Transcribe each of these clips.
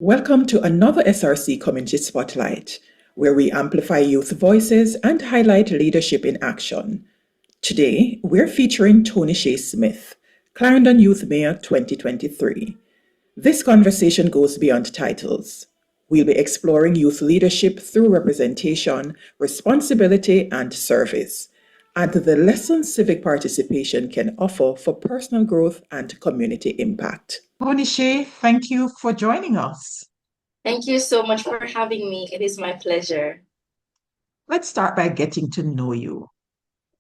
Welcome to another SRC Community Spotlight, where we amplify youth voices and highlight leadership in action. Today, we're featuring Tonishae Smith, Clarendon Youth Mayor 2023. This conversation goes beyond titles. We'll be exploring youth leadership through representation, responsibility, and service, and the lessons civic participation can offer for personal growth and community impact. Tonishae, thank you for joining us. Thank you so much for having me. It is my pleasure. Let's start by getting to know you.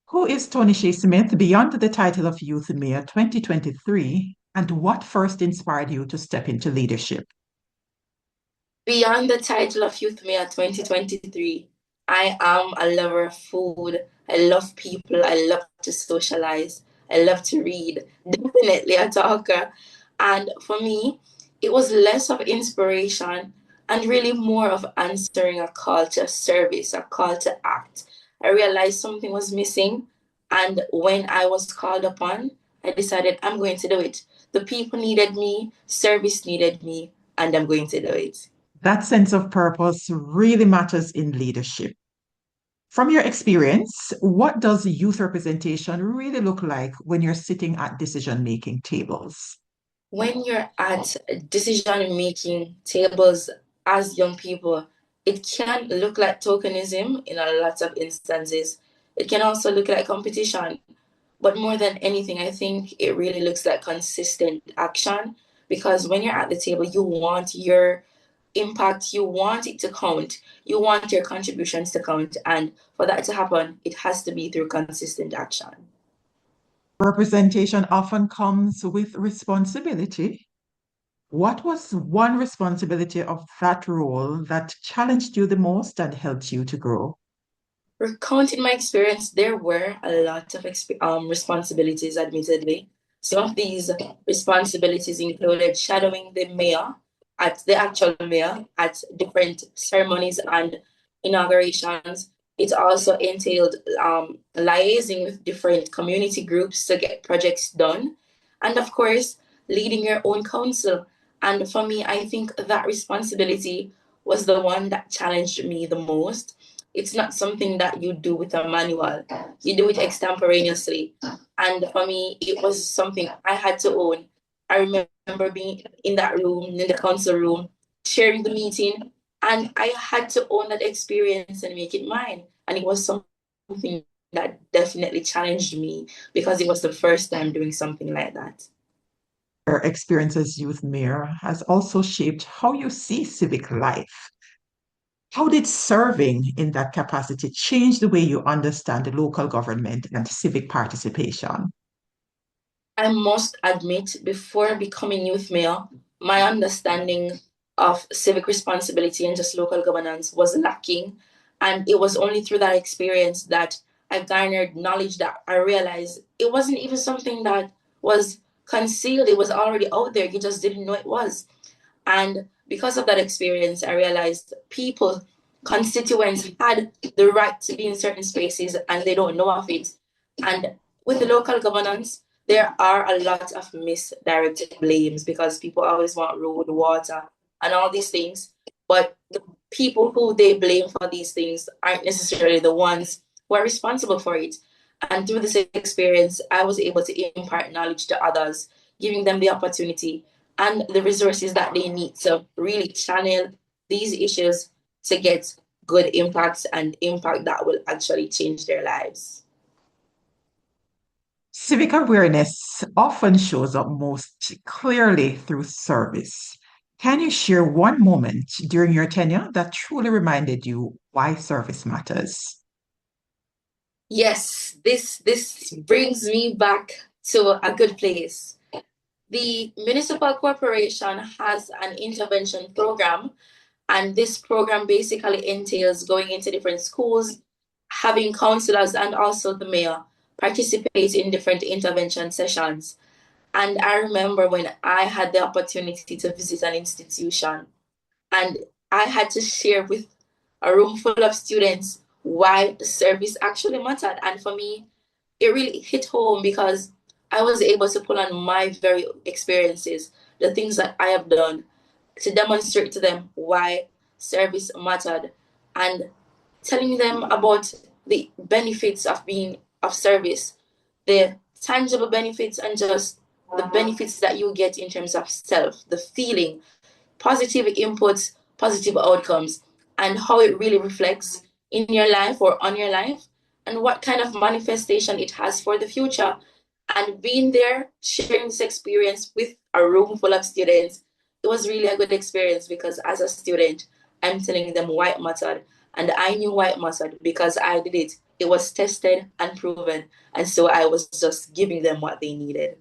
Who is Tonishae Smith beyond the title of Youth Mayor 2023, and what first inspired you to step into leadership? Beyond the title of Youth Mayor 2023, I am a lover of food. I love people. I love to socialize. I love to read. Definitely a talker. And for me, it was less of inspiration and really more of answering a call to service, a call to act. I realized something was missing. And when I was called upon, I decided I'm going to do it. The people needed me, service needed me, and I'm going to do it. That sense of purpose really matters in leadership. From your experience, what does youth representation really look like when you're sitting at decision-making tables? When you're at decision-making tables as young people, it can look like tokenism in a lot of instances. It can also look like competition. But more than anything, I think it really looks like consistent action because when you're at the table, you want your impact, you want it to count, you want your contributions to count. And for that to happen, it has to be through consistent action. Representation often comes with responsibility. What was one responsibility of that role that challenged you the most and helped you to grow? Recounting my experience, there were a lot of responsibilities, admittedly. Some of these responsibilities included shadowing the mayor at the actual mayor at different ceremonies and inaugurations. It also entailed liaising with different community groups to get projects done. And of course, leading your own council. And for me, I think that responsibility was the one that challenged me the most. It's not something that you do with a manual. You do it extemporaneously. And for me, it was something I had to own. I remember being in that room, in the council room, sharing the meeting, and I had to own that experience and make it mine. And it was something that definitely challenged me because it was the first time doing something like that. Your experience as youth mayor has also shaped how you see civic life. How did serving in that capacity change the way you understand the local government and civic participation? I must admit, before becoming youth mayor, my understanding of civic responsibility and just local governance was lacking. And it was only through that experience that I garnered knowledge that I realized it wasn't even something that was concealed, it was already out there. You just didn't know it was. And because of that experience, I realized people, constituents had the right to be in certain spaces and they don't know of it. And with the local governance, there are a lot of misdirected blames because people always want road, water, and all these things. But the people who they blame for these things aren't necessarily the ones who are responsible for it. And through this experience, I was able to impart knowledge to others, giving them the opportunity and the resources that they need to really channel these issues to get good impacts and impact that will actually change their lives. Civic awareness often shows up most clearly through service. Can you share one moment during your tenure that truly reminded you why service matters? Yes, this brings me back to a good place. The municipal corporation has an intervention program, and this program basically entails going into different schools, having counselors and also the mayor participate in different intervention sessions. And I remember when I had the opportunity to visit an institution and I had to share with a room full of students why the service actually mattered. And for me, it really hit home because I was able to pull on my very experiences, the things that I have done, to demonstrate to them why service mattered, and telling them about the benefits of being of service, the tangible benefits, and just the benefits that you get in terms of self, the feeling, positive inputs, positive outcomes, and how it really reflects in your life or on your life, and what kind of manifestation it has for the future. And being there, sharing this experience with a room full of students, it was really a good experience because as a student, I'm telling them why it mattered. And I knew why it mattered because I did it. It was tested and proven. And so I was just giving them what they needed.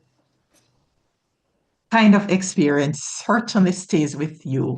Kind of experience certainly stays with you.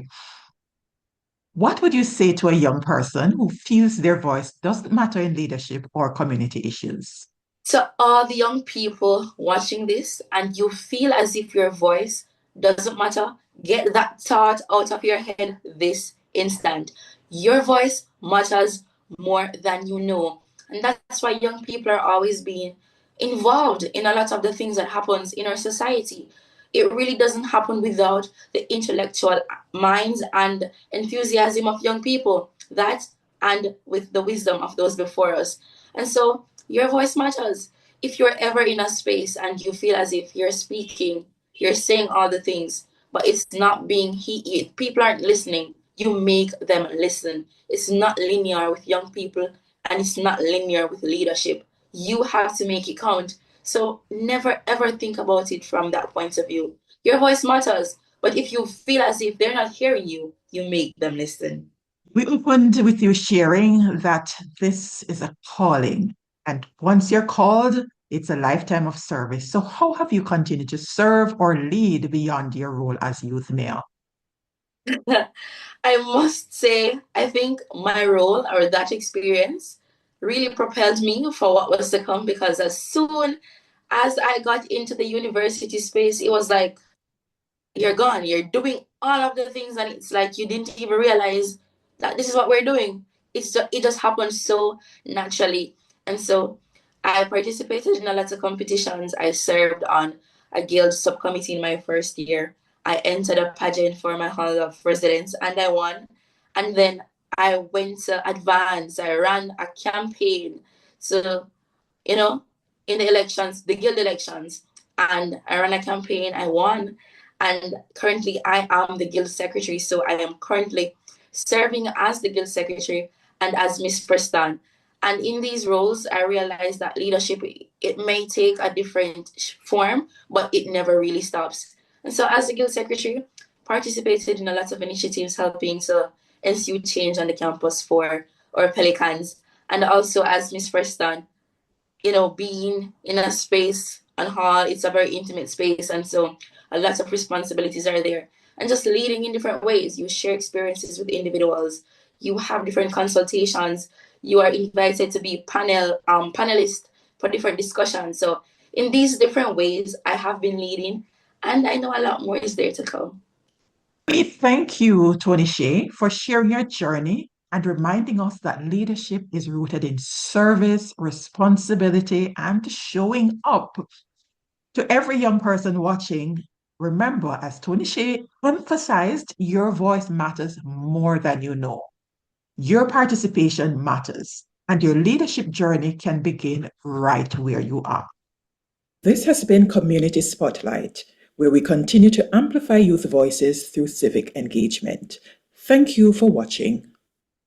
What would you say to a young person who feels their voice doesn't matter in leadership or community issues? To all the young people watching this, and you feel as if your voice doesn't matter, get that thought out of your head this instant. Your voice matters more than you know. And that's why young people are always being involved in a lot of the things that happens in our society. It really doesn't happen without the intellectual minds and enthusiasm of young people. That and with the wisdom of those before us. And so your voice matters. If you're ever in a space and you feel as if you're speaking, you're saying all the things, but it's not being heeded, people aren't listening, you make them listen. It's not linear with young people and it's not linear with leadership. You have to make it count. So never ever think about it from that point of view. Your voice matters, but if you feel as if they're not hearing you, you make them listen. We opened with you sharing that this is a calling, and once you're called, it's a lifetime of service. So, how have you continued to serve or lead beyond your role as youth mayor? I must say, I think my role or that experience really propelled me for what was to come because as soon as I got into the university space, it was like, you're gone. You're doing all of the things, and it's like you didn't even realize that this is what we're doing. It just happened so naturally, and so I participated in a lot of competitions. I served on a guild subcommittee in my first year. I entered a pageant for my hall of residence, and I won. And then I went to advance. I ran a campaign to you know, in the elections, the guild elections. And I ran a campaign, I won. And currently I am the guild secretary. So I am currently serving as the guild secretary and as Miss Preston. And in these roles, I realized that leadership, it may take a different form, but it never really stops. And so as the guild secretary, participated in a lot of initiatives helping to ensue change on the campus for our Pelicans. And also as Miss Preston, being in a space and hall, it's a very intimate space. And so a lot of responsibilities are there. And just leading in different ways. You share experiences with individuals. You have different consultations. You are invited to be panelist for different discussions. So in these different ways, I have been leading, and I know a lot more is there to come. We thank you, Tonishae, for sharing your journey and reminding us that leadership is rooted in service, responsibility, and showing up. To every young person watching, remember, as Tonishae emphasized, your voice matters more than you know. Your participation matters, and your leadership journey can begin right where you are. This has been Community Spotlight, where we continue to amplify youth voices through civic engagement. Thank you for watching.